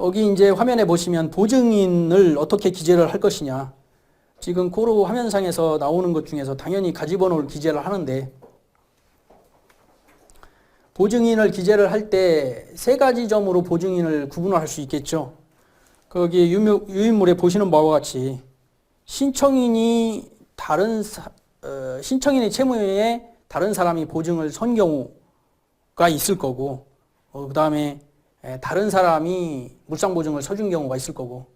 여기 이제 화면에 보시면 보증인을 어떻게 기재를 할 것이냐. 지금 고루 화면상에서 나오는 것 중에서 당연히 가지번호를 기재를 하는데, 보증인을 기재를 할 때 세 가지 점으로 보증인을 구분을 할 수 있겠죠. 거기 유인물에 보시는 바와 같이 신청인이 신청인의 채무에 다른 사람이 보증을 선 경우가 있을 거고, 그 다음에 다른 사람이 물상보증을 서준 경우가 있을 거고,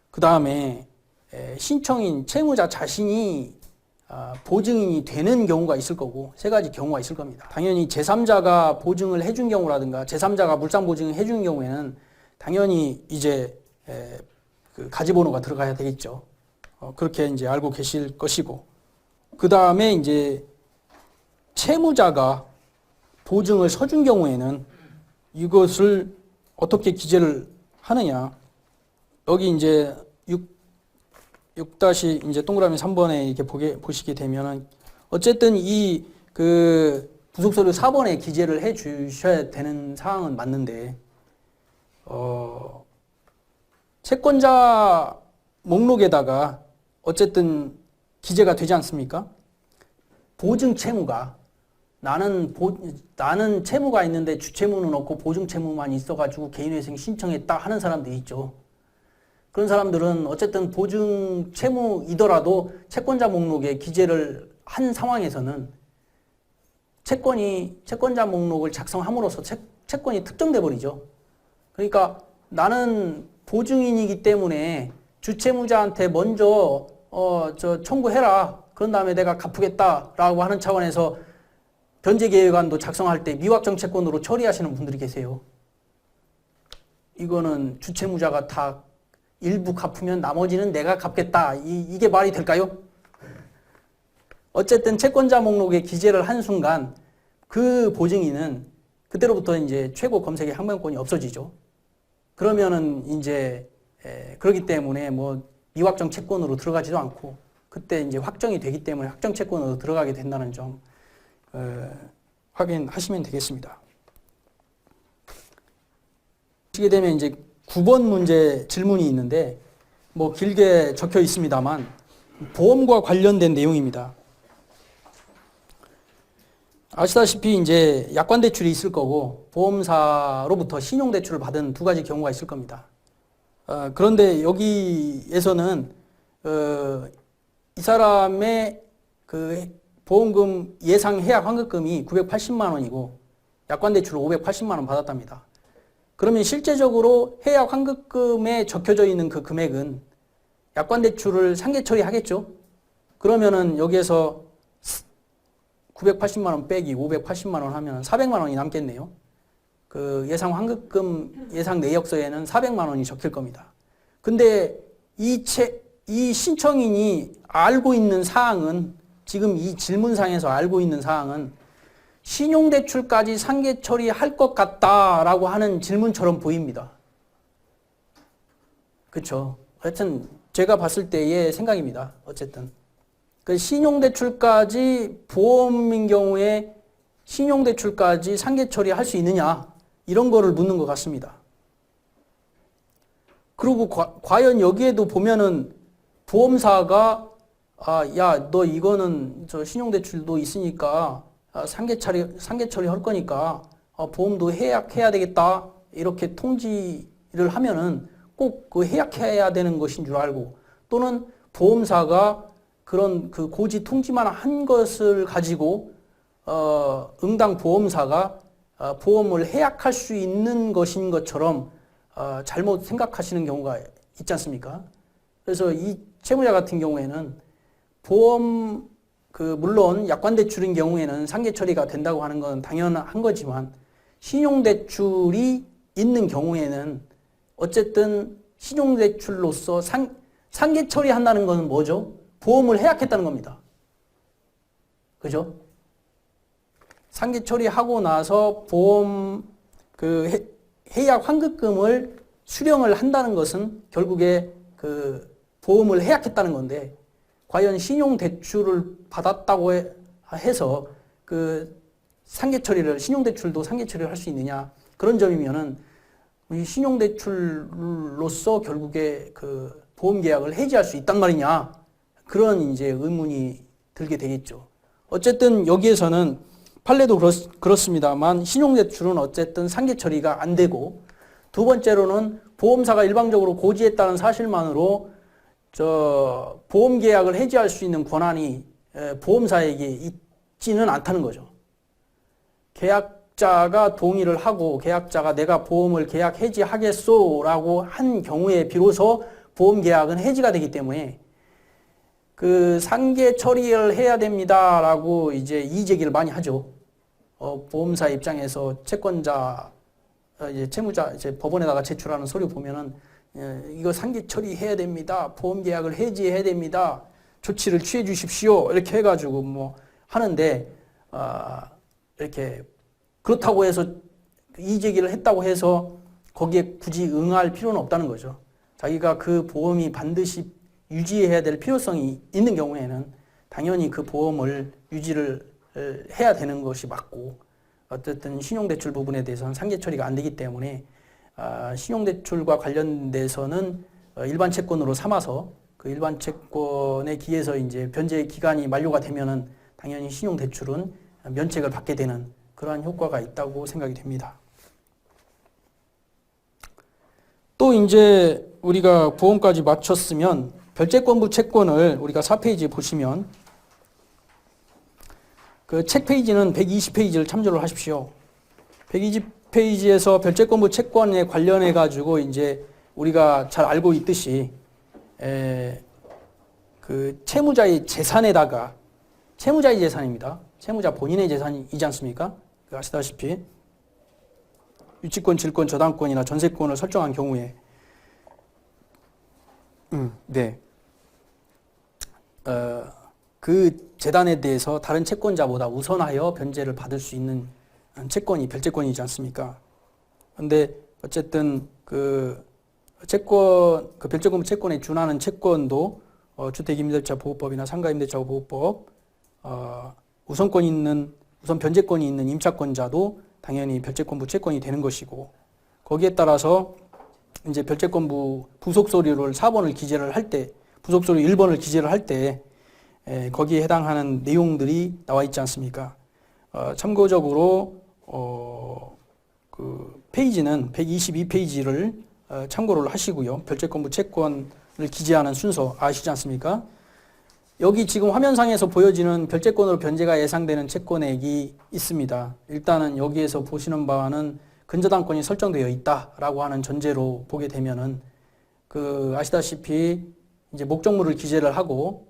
그 다음에 신청인 채무자 자신이 보증인이 되는 경우가 있을 거고, 세 가지 경우가 있을 겁니다. 당연히 제3자가 보증을 해준 경우라든가 제3자가 물상보증을 해준 경우에는 당연히 이제 그 가지번호가 들어가야 되겠죠. 그렇게 이제 알고 계실 것이고, 그 다음에 이제 채무자가 보증을 서준 경우에는 이것을 어떻게 기재를 하느냐. 여기 이제 6 이제 동그라미 3번에 이렇게 보시게 되면은 어쨌든 이 그 부속서류 4번에 기재를 해 주셔야 되는 사항은 맞는데, 채권자 목록에다가 어쨌든 기재가 되지 않습니까? 보증 채무가 나는 채무가 있는데 주채무는 없고 보증 채무만 있어가지고 개인회생 신청했다 하는 사람들이 있죠. 그런 사람들은 어쨌든 보증 채무이더라도 채권자 목록에 기재를 한 상황에서는 채권자 목록을 작성함으로써 채권이 특정돼 버리죠. 그러니까 나는 보증인이기 때문에 주채무자한테 먼저 청구해라. 그런 다음에 내가 갚으겠다라고 하는 차원에서 변제계획안도 작성할 때 미확정채권으로 처리하시는 분들이 계세요. 이거는 주채무자가 다 일부 갚으면 나머지는 내가 갚겠다. 이게 말이 될까요? 어쨌든 채권자 목록에 기재를 한 순간 그 보증인은 그때로부터 이제 최고 검색의 항변권이 없어지죠. 그러면은 이제 그렇기 때문에 뭐 미확정 채권으로 들어가지도 않고 그때 이제 확정이 되기 때문에 확정 채권으로 들어가게 된다는 점 확인하시면 되겠습니다. 보시게 되면 이제 9번 문제 질문이 있는데 뭐 길게 적혀 있습니다만 보험과 관련된 내용입니다. 아시다시피 이제 약관대출이 있을 거고 보험사로부터 신용대출을 받은 두 가지 경우가 있을 겁니다. 그런데 여기에서는 이 사람의 그 보험금 예상 해약 환급금이 980만 원이고 약관대출을 580만 원 받았답니다. 그러면 실제적으로 해약 환급금에 적혀져 있는 그 금액은 약관대출을 상계 처리하겠죠. 그러면은 여기에서 980만 원 빼기 580만 원 하면 400만 원이 남겠네요. 그 예상 환급금 예상 내역서에는 400만 원이 적힐 겁니다. 근데 이 신청인이 알고 있는 사항은, 지금 이 질문상에서 알고 있는 사항은 신용대출까지 상계 처리할 것 같다라고 하는 질문처럼 보입니다. 그렇죠? 하여튼 제가 봤을 때의 생각입니다. 어쨌든 그 신용대출까지, 보험인 경우에 신용대출까지 상계 처리할 수 있느냐, 이런 거를 묻는 것 같습니다. 그리고 과연 여기에도 보면은 보험사가 야, 너 이거는 저 신용대출도 있으니까 상계 처리 할 거니까 보험도 해약해야 되겠다, 이렇게 통지를 하면은 꼭 그 해약해야 되는 것인 줄 알고, 또는 보험사가 그런 그 고지 통지만 한 것을 가지고 응당 보험사가 보험을 해약할 수 있는 것인 것처럼 잘못 생각하시는 경우가 있지 않습니까? 그래서 이 채무자 같은 경우에는 보험 물론 약관대출인 경우에는 상계 처리가 된다고 하는 건 당연한 거지만, 신용대출이 있는 경우에는 어쨌든 신용대출로서 상계 처리한다는 것은 뭐죠? 보험을 해약했다는 겁니다. 그죠? 상계 처리하고 나서 보험 해약 환급금을 수령을 한다는 것은 결국에 그 보험을 해약했다는 건데, 과연 신용대출을 받았다고 해서 그 상계 처리를, 신용대출도 상계 처리를 할 수 있느냐, 그런 점이면은 이 신용대출로서 결국에 그 보험계약을 해지할 수 있단 말이냐. 그런 이제 의문이 들게 되겠죠. 어쨌든 여기에서는 판례도 그렇습니다만 신용대출은 어쨌든 상계 처리가 안 되고, 두 번째로는 보험사가 일방적으로 고지했다는 사실만으로 보험계약을 해지할 수 있는 권한이 보험사에게 있지는 않다는 거죠. 계약자가 동의를 하고 계약자가 내가 보험을 계약 해지하겠소라고 한 경우에 비로소 보험계약은 해지가 되기 때문에 그 상계 처리를 해야 됩니다라고 이제 이의제기를 많이 하죠. 보험사 입장에서 채권자, 이제 채무자, 이제 법원에다가 제출하는 서류 보면은 이거 상계 처리해야 됩니다. 보험계약을 해지해야 됩니다. 조치를 취해 주십시오. 이렇게 해가지고 뭐 하는데, 이렇게 그렇다고 해서 이의제기를 했다고 해서 거기에 굳이 응할 필요는 없다는 거죠. 자기가 그 보험이 반드시 유지해야 될 필요성이 있는 경우에는 당연히 그 보험을 유지를 해야 되는 것이 맞고, 어쨌든 신용대출 부분에 대해서는 상계 처리가 안 되기 때문에 신용대출과 관련돼서는 일반 채권으로 삼아서 그 일반 채권에 기해서 이제 변제 기간이 만료가 되면은 당연히 신용대출은 면책을 받게 되는 그러한 효과가 있다고 생각이 됩니다. 또 이제 우리가 보험까지 마쳤으면 별채권부 채권을 우리가 4페이지 보시면 그 책 페이지는 120페이지를 참조를 하십시오. 120페이지에서 별채권부 채권에 관련해 가지고 이제 우리가 잘 알고 있듯이 그 채무자의 재산에다가, 채무자의 재산입니다. 채무자 본인의 재산이지 않습니까? 아시다시피 유치권, 질권, 저당권이나 전세권을 설정한 경우에 그 재단에 대해서 다른 채권자보다 우선하여 변제를 받을 수 있는 채권이 별채권이지 않습니까? 그런데 어쨌든 그 채권, 그 별채권 채권에 준하는 채권도 주택임대차 보호법이나 상가임대차 보호법, 우선 변제권이 있는 임차권자도 당연히 별채권부 채권이 되는 것이고, 거기에 따라서 이제 별채권부 부속서류를 4번을 기재를 할 때, 부속서류 1번을 기재를 할 때 거기에 해당하는 내용들이 나와 있지 않습니까? 참고적으로 그 페이지는 122페이지를 참고를 하시고요. 별채권부 채권을 기재하는 순서 아시지 않습니까? 여기 지금 화면상에서 보여지는 별채권으로 변제가 예상되는 채권액이 있습니다. 일단은 여기에서 보시는 바와는 근저당권이 설정되어 있다라고 하는 전제로 보게 되면은 그 아시다시피 이제 목적물을 기재를 하고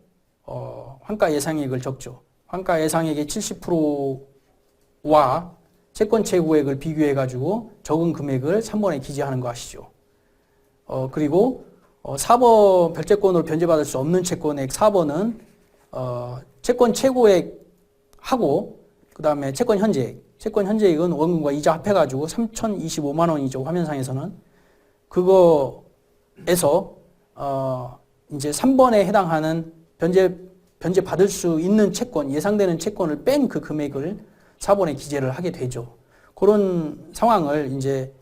환가 예상액을 적죠. 환가 예상액의 70%와 채권 최고액을 비교해 가지고 적은 금액을 3번에 기재하는 거 아시죠? 그리고 4번 별채권으로 변제받을 수 없는 채권액 4번은 채권 최고액하고 그 다음에 채권 현재액은 원금과 이자 합해가지고 3,025만 원이죠. 화면상에서는. 그거에서 이제 3번에 해당하는 변제 받을 수 있는 채권, 예상되는 채권을 뺀 그 금액을 4번에 기재를 하게 되죠. 그런 상황을 이제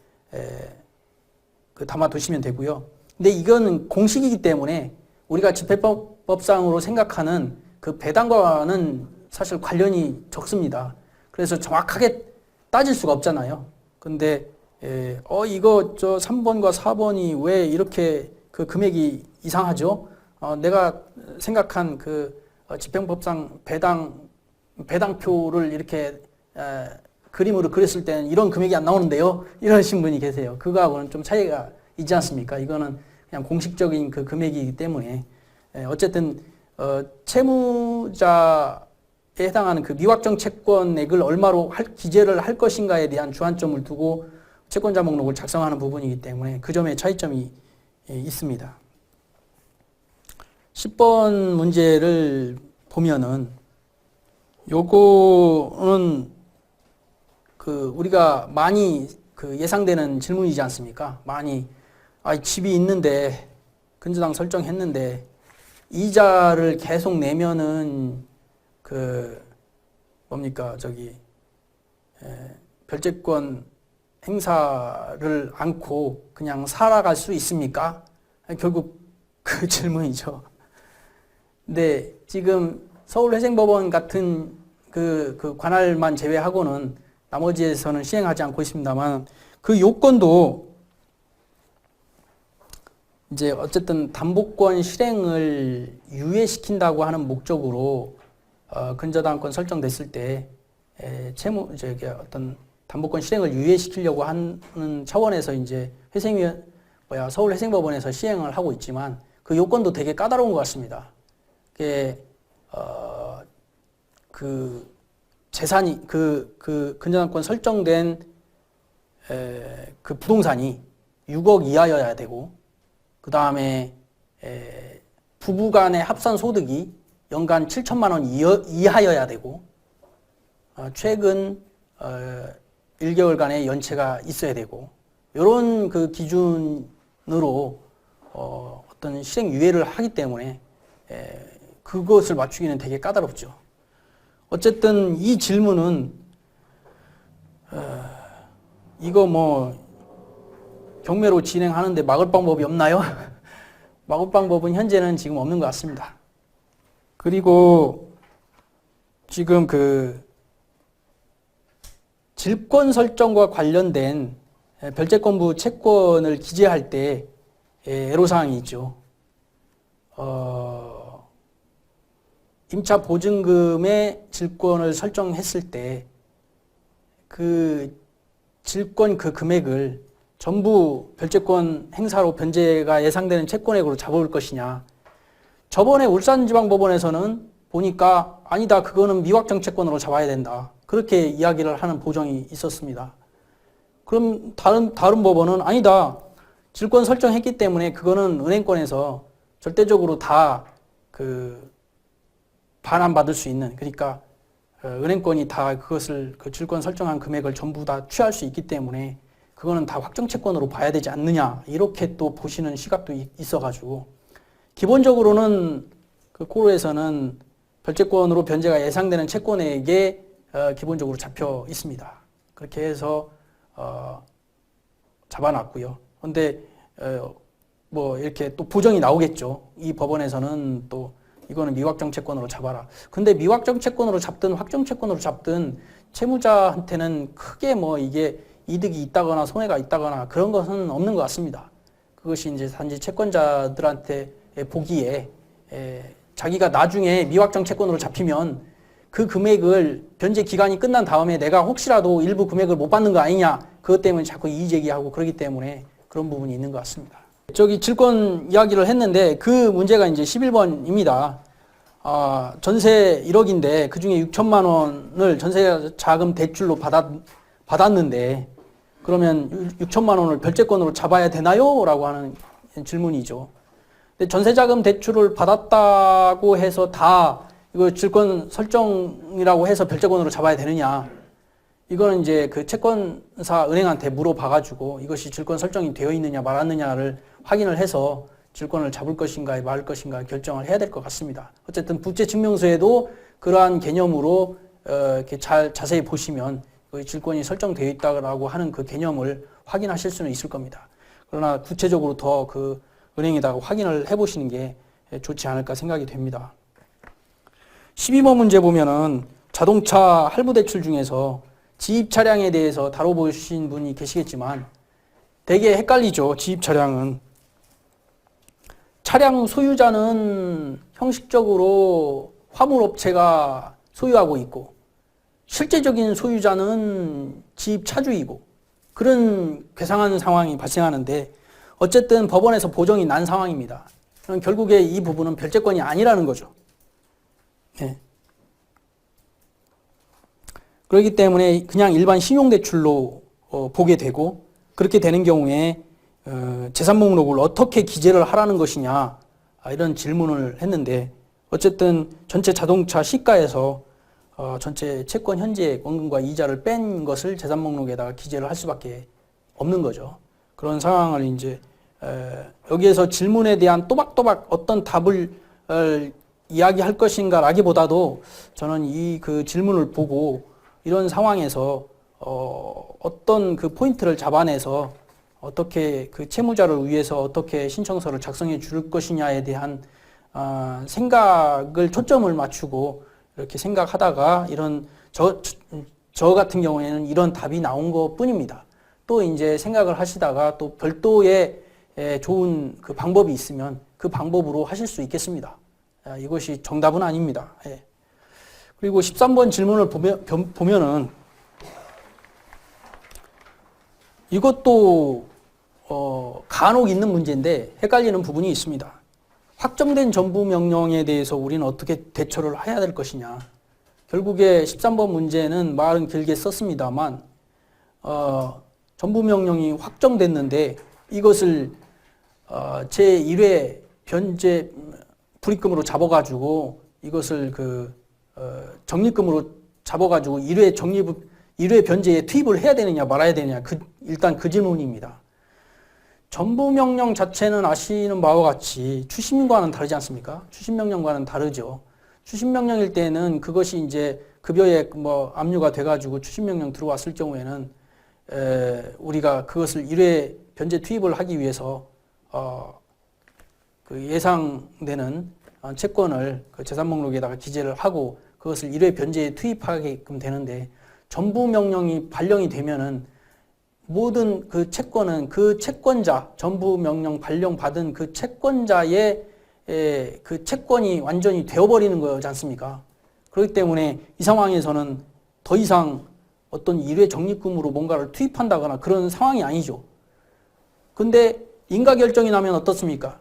담아 두시면 되고요. 근데 이거는 공식이기 때문에 우리가 집행법상으로 생각하는 그 배당과는 사실 관련이 적습니다. 그래서 정확하게 따질 수가 없잖아요. 근데 이거 3번과 4번이 왜 이렇게 그 금액이 이상하죠? 내가 생각한 그 집행법상 배당표를 이렇게 그림으로 그렸을 때는 이런 금액이 안 나오는데요. 이러신 분이 계세요. 그거하고는 좀 차이가 있지 않습니까? 이거는 그냥 공식적인 그 금액이기 때문에 어쨌든 채무자에 해당하는 그 미확정 채권액을 얼마로 기재를 할 것인가에 대한 주안점을 두고 채권자 목록을 작성하는 부분이기 때문에 그 점에 차이점이 있습니다. 10번 문제를 보면은 요거는 그 우리가 많이 그 예상되는 질문이지 않습니까? 많이 집이 있는데 근저당 설정했는데 이자를 계속 내면은 그 뭡니까 별채권에 행사를 않고 그냥 살아갈 수 있습니까? 결국 그 질문이죠. 근데 지금 서울회생법원 같은 그 관할만 제외하고는 나머지에서는 시행하지 않고 있습니다만 그 요건도 이제 어쨌든 담보권 실행을 유예시킨다고 하는 목적으로 근저당권 설정됐을 때 어떤 담보권 실행을 유예시키려고 하는 차원에서 이제 서울회생법원에서 시행을 하고 있지만 그 요건도 되게 까다로운 것 같습니다. 그게 그 재산이 그 근저당권 설정된 그 부동산이 6억 이하여야 되고 그 다음에 부부간의 합산 소득이 연간 7천만 원 이하여야 되고 최근 1개월간의 연체가 있어야 되고 이런 그 기준으로 어떤 실행 유예를 하기 때문에 그것을 맞추기는 되게 까다롭죠. 어쨌든 이 질문은 이거 뭐 경매로 진행하는데 막을 방법이 없나요? 막을 방법은 현재는 지금 없는 것 같습니다. 그리고 지금 그 질권 설정과 관련된 별채권부 채권을 기재할 때 애로사항이 있죠. 임차 보증금의 질권을 설정했을 때 그 질권 그 금액을 전부 별채권 행사로 변제가 예상되는 채권액으로 잡아올 것이냐. 저번에 울산지방법원에서는 보니까 아니다, 그거는 미확정 채권으로 잡아야 된다. 그렇게 이야기를 하는 보정이 있었습니다. 그럼 다른 법원은 아니다, 질권 설정했기 때문에 그거는 은행권에서 절대적으로 다 그 반환받을 수 있는, 그러니까 은행권이 다 그것을 그 질권 설정한 금액을 전부 다 취할 수 있기 때문에 그거는 다 확정 채권으로 봐야 되지 않느냐, 이렇게 또 보시는 시각도 있어가지고 기본적으로는 그 코르에서는 별채권으로 변제가 예상되는 채권액에 기본적으로 잡혀 있습니다. 그렇게 해서 잡아놨고요. 그런데 뭐 이렇게 또 보정이 나오겠죠. 이 법원에서는 또 이거는 미확정 채권으로 잡아라. 근데 미확정 채권으로 잡든 확정 채권으로 잡든 채무자한테는 크게 뭐 이게 이득이 있다거나 손해가 있다거나 그런 것은 없는 것 같습니다. 그것이 이제 단지 채권자들한테 보기에 자기가 나중에 미확정 채권으로 잡히면 그 금액을 변제 기간이 끝난 다음에 내가 혹시라도 일부 금액을 못 받는 거 아니냐, 그것 때문에 자꾸 이의 제기하고 그러기 때문에 그런 부분이 있는 것 같습니다. 저기 질권 이야기를 했는데 그 문제가 이제 11번입니다. 전세 1억인데 그 중에 6천만 원을 전세 자금 대출로 받았는데 그러면 6천만 원을 별채권으로 잡아야 되나요? 라고 하는 질문이죠. 근데 전세 자금 대출을 받았다고 해서 다 이거 질권 설정이라고 해서 별채권으로 잡아야 되느냐? 이거는 이제 그 채권사 은행한테 물어봐가지고 이것이 질권 설정이 되어 있느냐 말았느냐를 확인을 해서 질권을 잡을 것인가 말 것인가 결정을 해야 될 것 같습니다. 어쨌든 부채 증명서에도 그러한 개념으로 이렇게 자세히 보시면 질권이 설정되어 있다고 하는 그 개념을 확인하실 수는 있을 겁니다. 그러나 구체적으로 더 그 은행에다가 확인을 해보시는 게 좋지 않을까 생각이 됩니다. 12번 문제 보면은 자동차 할부 대출 중에서 지입 차량에 대해서 다뤄보신 분이 계시겠지만 되게 헷갈리죠. 지입 차량은. 차량 소유자는 형식적으로 화물업체가 소유하고 있고 실제적인 소유자는 지입 차주이고 그런 괴상한 상황이 발생하는데 어쨌든 법원에서 보정이 난 상황입니다. 그럼 결국에 이 부분은 별채권이 아니라는 거죠. 네. 그렇기 때문에 그냥 일반 신용대출로 보게 되고 그렇게 되는 경우에 재산 목록을 어떻게 기재를 하라는 것이냐 이런 질문을 했는데 어쨌든 전체 자동차 시가에서 전체 채권 현재액 원금과 이자를 뺀 것을 재산 목록에다가 기재를 할 수밖에 없는 거죠. 그런 상황을 이제 여기에서 질문에 대한 또박또박 어떤 답을 이야기할 것인가라기보다도 저는 이 그 질문을 보고 이런 상황에서 어떤 그 포인트를 잡아내서 어떻게 그 채무자를 위해서 어떻게 신청서를 작성해 줄 것이냐에 대한 생각을 초점을 맞추고 이렇게 생각하다가 이런 저 같은 경우에는 이런 답이 나온 것 뿐입니다. 또 이제 생각을 하시다가 또 별도의 좋은 그 방법이 있으면 그 방법으로 하실 수 있겠습니다. 이것이 정답은 아닙니다. 예. 그리고 13번 질문을 보면은 이것도 간혹 있는 문제인데 헷갈리는 부분이 있습니다. 확정된 전부 명령에 대해서 우리는 어떻게 대처를 해야 될 것이냐. 결국에 13번 문제는 말은 길게 썼습니다만 전부 명령이 확정됐는데 이것을 제1회 변제 불입금으로 잡아가지고 이것을 적립금으로 잡아가지고 1회 변제에 투입을 해야 되느냐 말아야 되느냐 일단 그 질문입니다. 전부명령 자체는 아시는 바와 같이 추심과는 다르지 않습니까? 추심명령과는 다르죠. 추심명령일 때는 그것이 이제 급여에 압류가 돼가지고 추심명령 들어왔을 경우에는 우리가 그것을 1회 변제 투입을 하기 위해서 그 예상되는 채권을 그 재산목록에다가 기재를 하고 그것을 1회 변제에 투입하게끔 되는데 전부명령이 발령이 되면은 모든 그 채권은 그 채권자, 전부명령 발령받은 그 채권자의 그 채권이 완전히 되어버리는 거지 않습니까? 그렇기 때문에 이 상황에서는 더 이상 어떤 1회 적립금으로 뭔가를 투입한다거나 그런 상황이 아니죠. 근데 인가결정이 나면 어떻습니까?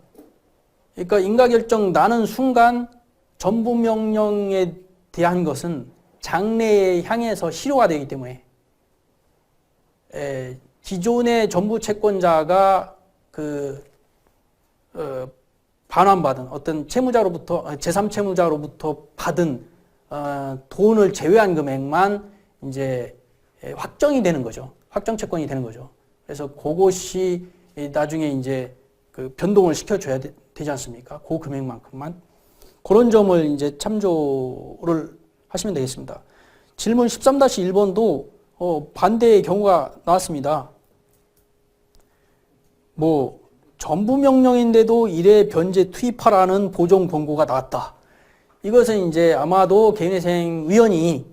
그러니까 인가결정 나는 순간 전부명령에 대한 것은 장래에 향해서 실효가 되기 때문에 기존의 전부 채권자가 반환받은 어떤 채무자로부터 제3채무자로부터 받은 돈을 제외한 금액만 이제 확정이 되는 거죠. 확정 채권이 되는 거죠. 그래서 그것이 나중에 이제 그 변동을 시켜줘야 되지 않습니까? 그 금액만큼만. 그런 점을 이제 참조를 하시면 되겠습니다. 질문 13-1번도 반대의 경우가 나왔습니다. 전부 명령인데도 1회 변제 투입하라는 보정 권고가 나왔다. 이것은 이제 아마도 개인회생위원이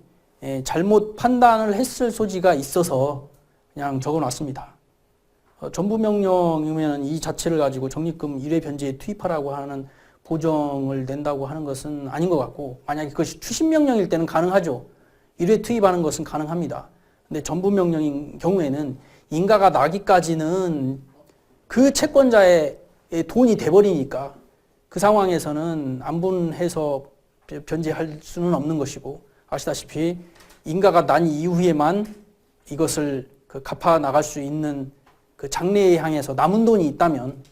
잘못 판단을 했을 소지가 있어서 그냥 적어놨습니다. 전부 명령이면 이 자체를 가지고 적립금 1회 변제에 투입하라고 하는 보정을 낸다고 하는 것은 아닌 것 같고, 만약에 그것이 추심 명령일 때는 가능하죠. 1회 투입하는 것은 가능합니다. 근데 전부 명령인 경우에는 인가가 나기까지는 그 채권자의 돈이 돼버리니까 그 상황에서는 안분해서 변제할 수는 없는 것이고, 아시다시피 인가가 난 이후에만 이것을 갚아 나갈 수 있는 그 장래에 향해서 남은 돈이 있다면,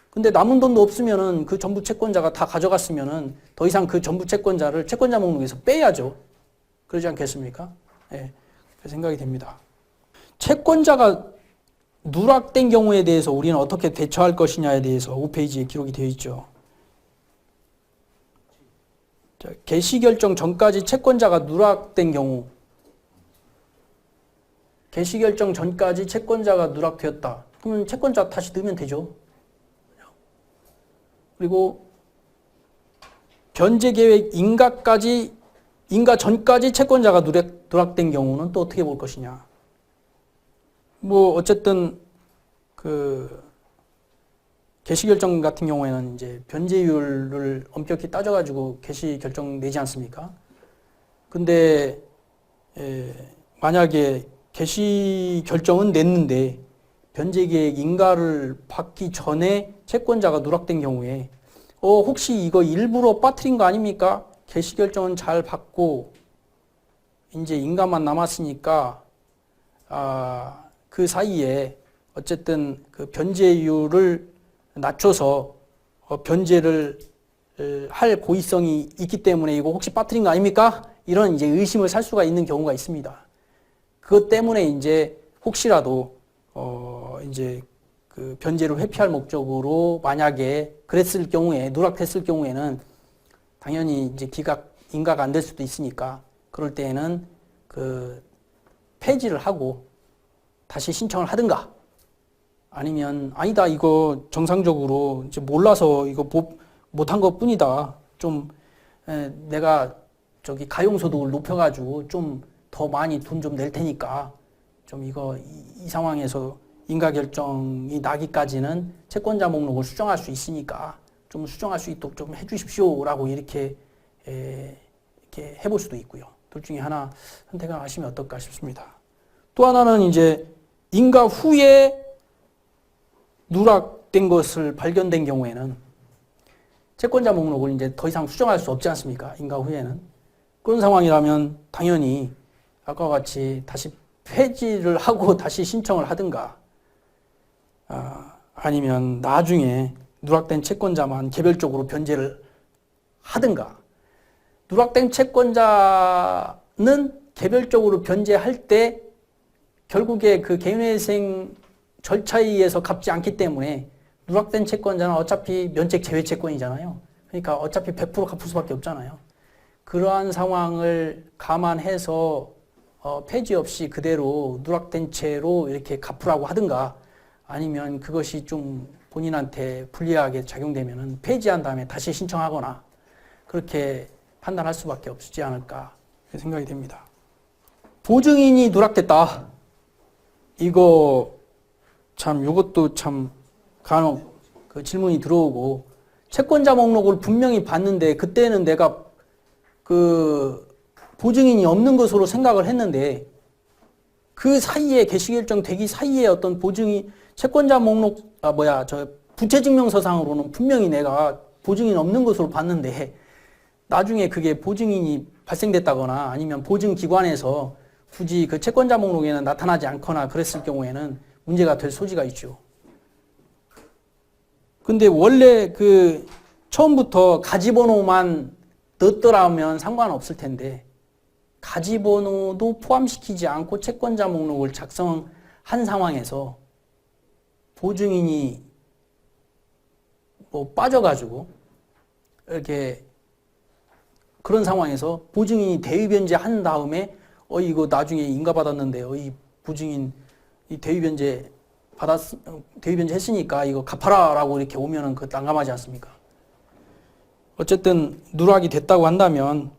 근데 남은 돈도 없으면은 그 전부 채권자가 다 가져갔으면은 더 이상 그 전부 채권자를 채권자 목록에서 빼야죠. 그러지 않겠습니까? 예, 그 생각이 됩니다. 채권자가 누락된 경우에 대해서 우리는 어떻게 대처할 것이냐에 대해서 5페이지에 기록이 되어 있죠. 개시결정 전까지 채권자가 누락된 경우, 개시결정 전까지 채권자가 누락되었다. 그러면 채권자 다시 넣으면 되죠. 그리고 변제계획 인가 전까지 채권자가 누락된 경우는 또 어떻게 볼 것이냐. 어쨌든 개시결정 같은 경우에는 이제 변제율을 엄격히 따져가지고 개시결정 내지 않습니까? 근데 만약에 개시결정은 냈는데 변제계획 인가를 받기 전에 채권자가 누락된 경우에 혹시 이거 일부러 빠뜨린 거 아닙니까? 개시결정은 잘 받고 이제 인가만 남았으니까 그 사이에 어쨌든 그 변제율을 낮춰서 변제를 할 고의성이 있기 때문에 이거 혹시 빠뜨린 거 아닙니까? 이런 이제 의심을 살 수가 있는 경우가 있습니다. 그것 때문에 이제 혹시라도 이제 그 변제를 회피할 목적으로 만약에 그랬을 경우에 누락됐을 경우에는 당연히 이제 인가가 안 될 수도 있으니까 그럴 때에는 그 폐지를 하고 다시 신청을 하든가, 아니면 아니다 이거 정상적으로 이제 몰라서 이거 못한 것 뿐이다, 좀 내가 저기 가용소득을 높여가지고 좀 더 많이 돈 좀 낼 테니까 좀 이거 이 상황에서 인가 결정이 나기까지는 채권자 목록을 수정할 수 있으니까 좀 수정할 수 있도록 좀 해주십시오라고 이렇게 해볼 수도 있고요. 둘 중에 하나 선택을 하시면 어떨까 싶습니다. 또 하나는 이제 인가 후에 누락된 것을 발견된 경우에는 채권자 목록을 이제 더 이상 수정할 수 없지 않습니까? 인가 후에는. 그런 상황이라면 당연히 아까 같이 다시 폐지를 하고 다시 신청을 하든가, 아니면 나중에 누락된 채권자만 개별적으로 변제를 하든가. 누락된 채권자는 개별적으로 변제할 때 결국에 그 개인회생 절차에 의해서 갚지 않기 때문에 누락된 채권자는 어차피 면책 제외 채권이잖아요. 그러니까 어차피 100% 갚을 수밖에 없잖아요. 그러한 상황을 감안해서 폐지 없이 그대로 누락된 채로 이렇게 갚으라고 하든가, 아니면 그것이 좀 본인한테 불리하게 작용되면은 폐지한 다음에 다시 신청하거나 그렇게 판단할 수밖에 없지 않을까 생각이 됩니다. 보증인이 누락됐다. 이거 참, 이것도 참 간혹 그 질문이 들어오고, 채권자 목록을 분명히 봤는데 그때는 내가 그 보증인이 없는 것으로 생각을 했는데 그 사이에 개시결정 되기 사이에 어떤 보증이 채권자 목록 부채증명서상으로는 분명히 내가 보증인 없는 것으로 봤는데 나중에 그게 보증인이 발생됐다거나 아니면 보증기관에서 굳이 그 채권자 목록에는 나타나지 않거나 그랬을 경우에는 문제가 될 소지가 있죠. 근데 원래 그 처음부터 가지번호만 넣었더라면 상관없을 텐데 가지번호도 포함시키지 않고 채권자 목록을 작성한 상황에서 보증인이 빠져가지고 이렇게 그런 상황에서 보증인이 대위변제 한 다음에 이거 나중에 인가받았는데 이 보증인 이 대위변제 대위변제 했으니까 이거 갚아라 라고 이렇게 오면은 그거 난감하지 않습니까? 어쨌든 누락이 됐다고 한다면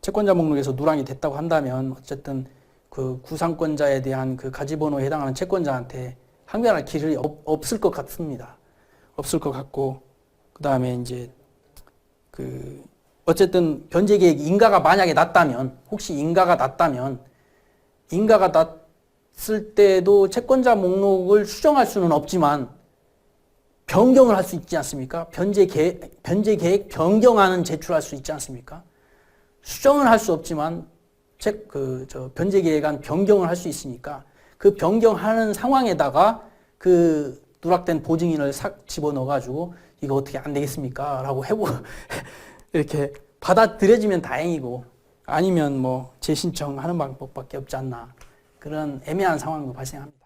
채권자 목록에서 누락이 됐다고 한다면 어쨌든 그 구상권자에 대한 그 가지번호에 해당하는 채권자한테 항변할 길이 없을 것 같습니다. 없을 것 같고, 그 다음에 이제 그 어쨌든 변제 계획 인가가 만약에 났다면, 혹시 인가가 났다면 인가가 났을 때도 채권자 목록을 수정할 수는 없지만 변경을 할 수 있지 않습니까? 변제 계획 변경안은 제출할 수 있지 않습니까? 수정은 할 수 없지만 변제 계획안 변경을 할 수 있으니까 그 변경하는 상황에다가 그 누락된 보증인을 싹 집어넣어가지고 이거 어떻게 안 되겠습니까? 라고 이렇게 받아들여지면 다행이고, 아니면 재신청하는 방법밖에 없지 않나, 그런 애매한 상황도 발생합니다.